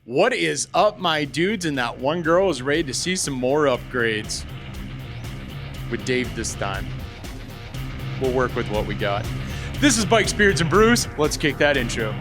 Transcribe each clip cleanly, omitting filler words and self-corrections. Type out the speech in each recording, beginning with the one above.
What is up, my dudes? And that one girl is ready to see some more upgrades. With Dave this time. We'll work with what we got. This is Bikes, Beards, and Brews. Let's kick that intro.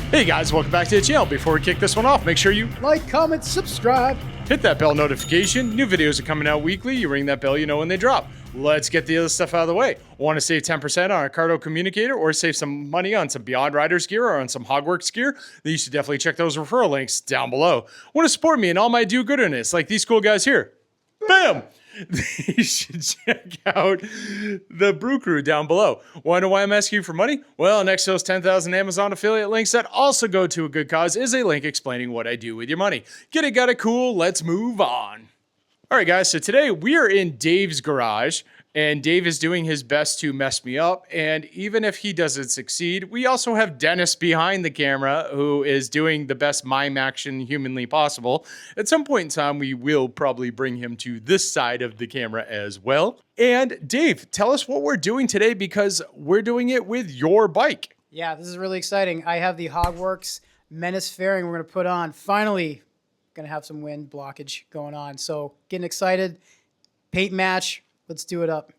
Hey guys, welcome back to the channel. Before we kick this one off, make sure you like, comment, subscribe. Hit that bell notification. New videos are coming out weekly. You ring that bell, you know when they drop. Let's get the other stuff out of the way. Want to save 10% on a Cardo communicator or save some money on some Beyond Riders gear or on some Hogworkz gear? Then you should definitely check those referral links down below. Want to support me and all my do-gooderness like these cool guys here? Bam! You should check out the Brew Krew down below. Want to know why I'm asking you for money? Well, next to those 10,000 Amazon affiliate links that also go to a good cause is a link explaining what I do with your money. Get it, got it, cool. Let's move on. All right, guys, so today we are in Dave's garage, and Dave is doing his best to mess me up, and even if he doesn't succeed, we also have Dennis behind the camera who is doing the best mime action humanly possible. At some point in time, we will probably bring him to this side of the camera as well. And Dave, tell us what we're doing today because we're doing it with your bike. Yeah, this is really exciting. I have the Hogworkz Menace Fairing we're going to put on. Finally, going to have some wind blockage going on. So getting excited. Paint match. Let's do it up.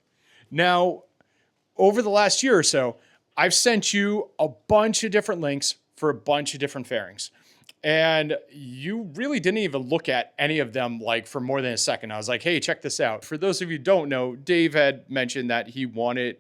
Now, over the last year or so, I've sent you a bunch of different links for a bunch of different fairings. And you really didn't even look at any of them like for more than a second. I was like, hey, check this out. For those of you who don't know, Dave had mentioned that he wanted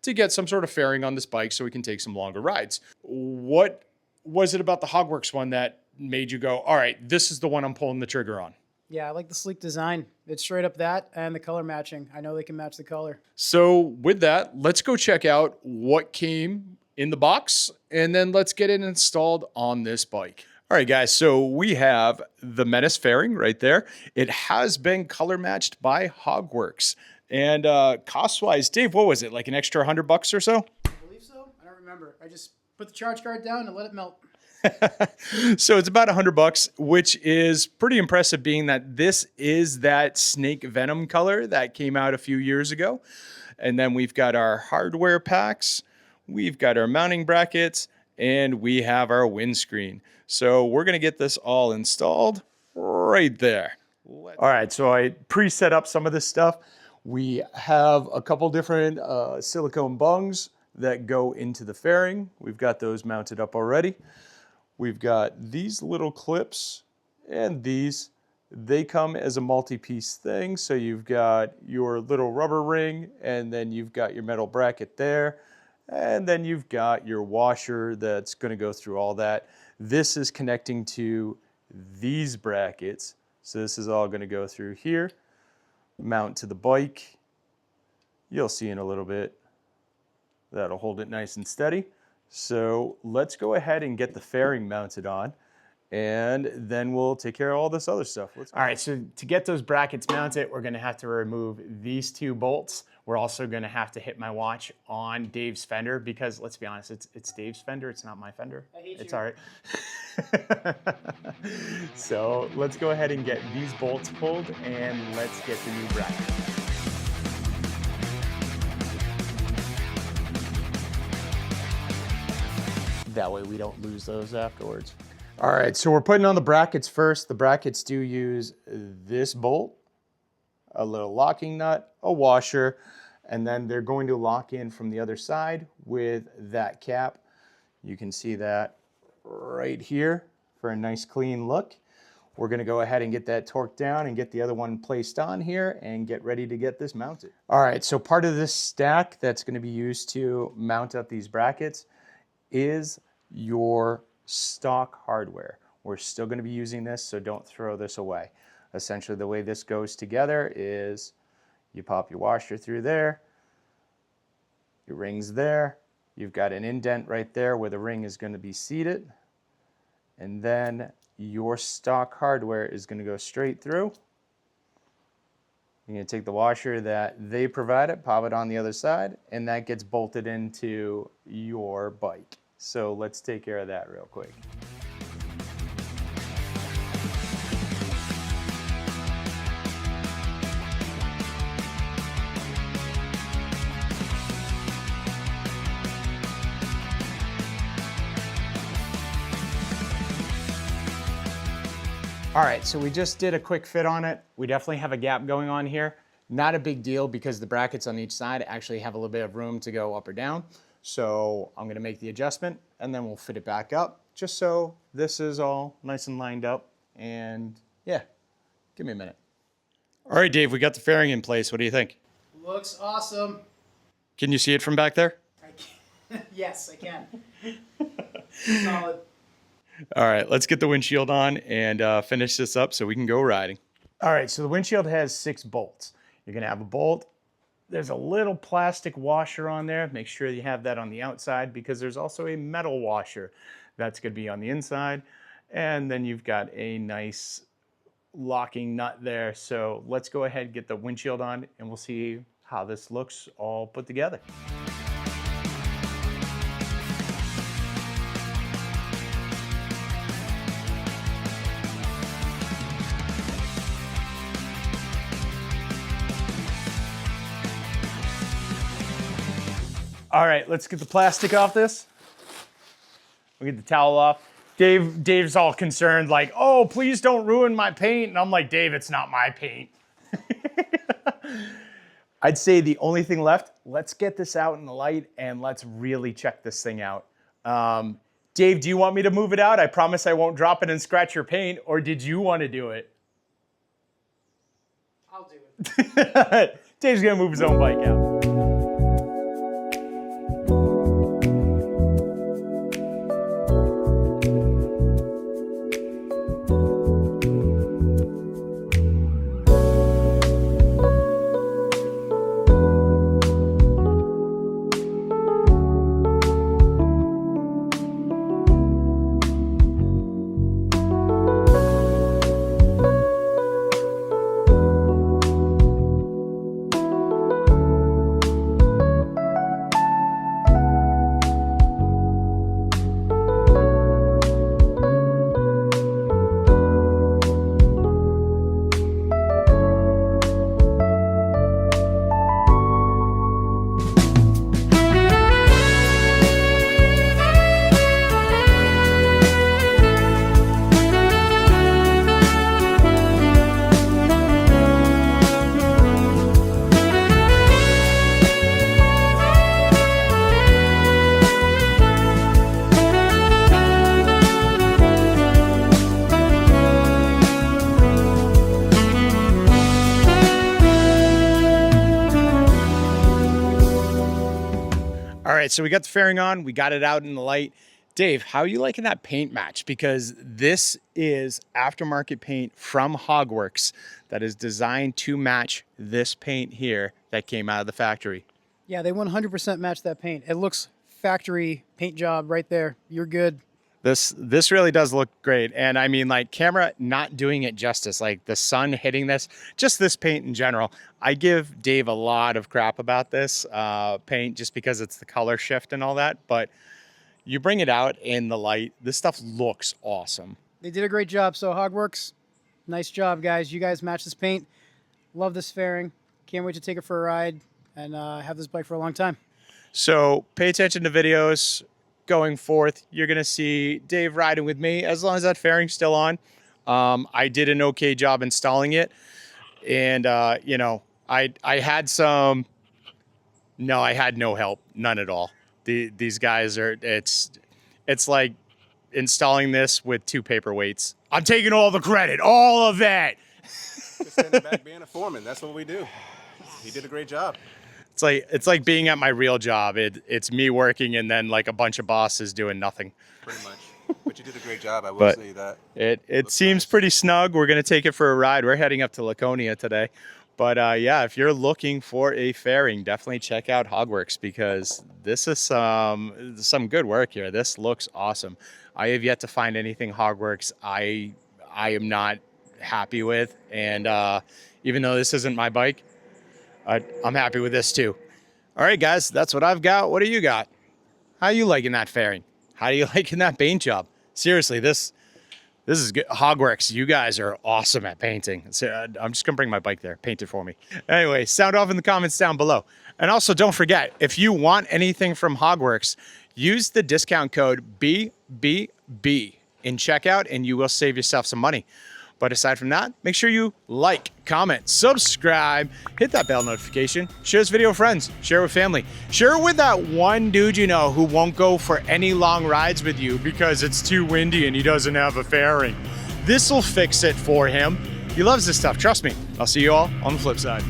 to get some sort of fairing on this bike so he can take some longer rides. What was it about the Hogworkz one that made you go, all right, this is the one I'm pulling the trigger on? Yeah, I like the sleek design. It's straight up that and the color matching. I know they can match the color. So with that, let's go check out what came in the box and then let's get it installed on this bike. All right, guys, so we have the Menace Fairing right there. It has been color matched by Hogworkz. And cost-wise, Dave, what was it? Like an extra $100 or so? I believe so. I don't remember. I just put the charge card down and let it melt. So it's about $100, which is pretty impressive being that this is that snake venom color that came out a few years ago. And then we've got our hardware packs, we've got our mounting brackets, and we have our windscreen. So we're going to get this all installed right there. All right, so I pre-set up some of this stuff. We have a couple different silicone bungs that go into the fairing. We've got those mounted up already. We've got these little clips and these. They come as a multi-piece thing. So you've got your little rubber ring and then you've got your metal bracket there. And then you've got your washer that's going to go through all that. This is connecting to these brackets. So this is all going to go through here, mount to the bike. You'll see in a little bit. That'll hold it nice and steady. So let's go ahead and get the fairing mounted on and then we'll take care of all this other stuff. All right, so to get those brackets mounted, we're gonna have to remove these two bolts. We're also gonna have to hit my watch on Dave's fender because let's be honest, it's Dave's fender, it's not my fender. I hate it's you. All right. So let's go ahead and get these bolts pulled and let's get the new bracket. That way we don't lose those afterwards. All right, so we're putting on the brackets first. The brackets do use this bolt, a little locking nut, a washer, and then they're going to lock in from the other side with that cap. You can see that right here for a nice clean look. We're gonna go ahead and get that torqued down and get the other one placed on here and get ready to get this mounted. All right, so part of this stack that's gonna be used to mount up these brackets is your stock hardware. We're still going to be using this, so don't throw this away. Essentially, the way this goes together is you pop your washer through there, your ring's there, you've got an indent right there where the ring is going to be seated, and then your stock hardware is going to go straight through. You're going to take the washer that they provided, pop it on the other side, and that gets bolted into your bike. So let's take care of that real quick. All right, so we just did a quick fit on it. We definitely have a gap going on here. Not a big deal because the brackets on each side actually have a little bit of room to go up or down. So I'm gonna make the adjustment and then we'll fit it back up just so this is all nice and lined up. And yeah, give me a minute. All right, Dave, we got the fairing in place. What do you think? Looks awesome. Can you see it from back there? I can. Yes, I can. Solid. All right, let's get the windshield on and finish this up so we can go riding. All right, so the windshield has 6 bolts. You're gonna have a bolt. There's a little plastic washer on there. Make sure you have that on the outside because there's also a metal washer that's gonna be on the inside. And then you've got a nice locking nut there. So let's go ahead and get the windshield on and we'll see how this looks all put together. All right, let's get the plastic off this. We'll get the towel off. Dave's all concerned, like, oh, please don't ruin my paint. And I'm like, Dave, it's not my paint. I'd say the only thing left, let's get this out in the light and let's really check this thing out. Dave, do you want me to move it out? I promise I won't drop it and scratch your paint, or did you want to do it? I'll do it. Dave's gonna move his own bike out. All right, so we got the fairing on, we got it out in the light. Dave, how are you liking that paint match? Because this is aftermarket paint from Hogworkz that is designed to match this paint here that came out of the factory. Yeah, they 100% match that paint. It looks factory paint job right there. You're good. This really does look great. And I mean, like, camera not doing it justice, like the sun hitting this, just this paint in general. I give Dave a lot of crap about this paint just because it's the color shift and all that, but you bring it out in the light, this stuff looks awesome. They did a great job. So Hogworkz, nice job, guys. You guys match this paint. Love this fairing. Can't wait to take it for a ride and have this bike for a long time. So pay attention to videos going forth. You're gonna see Dave riding with me as long as that fairing's still on. I did an okay job installing it, and you know, I had some. No, I had no help, none at all. These guys are. It's like installing this with 2 paperweights. I'm taking all the credit, all of it. Just standing back being a foreman. That's what we do. He did a great job. It's like being at my real job. It's me working and then like a bunch of bosses doing nothing. Pretty much. But you did a great job. I will say that. It seems pretty snug. We're gonna take it for a ride. We're heading up to Laconia today. But yeah, if you're looking for a fairing, definitely check out Hogworkz because this is some good work here. This looks awesome. I have yet to find anything Hogworkz I am not happy with, and even though this isn't my bike, I'm happy with this too. All right, guys, that's what I've got. What do you got? How you liking that fairing? How do you liking that paint job? Seriously, this is good. Hogworkz, you guys are awesome at painting. So I'm just gonna bring my bike there, paint it for me. Anyway, sound off in the comments down below. And also don't forget, if you want anything from Hogworkz, use the discount code BBB in checkout and you will save yourself some money. But aside from that, make sure you like, comment, subscribe, hit that bell notification, share this video with friends, share it with family, share it with that one dude you know who won't go for any long rides with you because it's too windy and he doesn't have a fairing. This will fix it for him. He loves this stuff, trust me. I'll see you all on the flip side.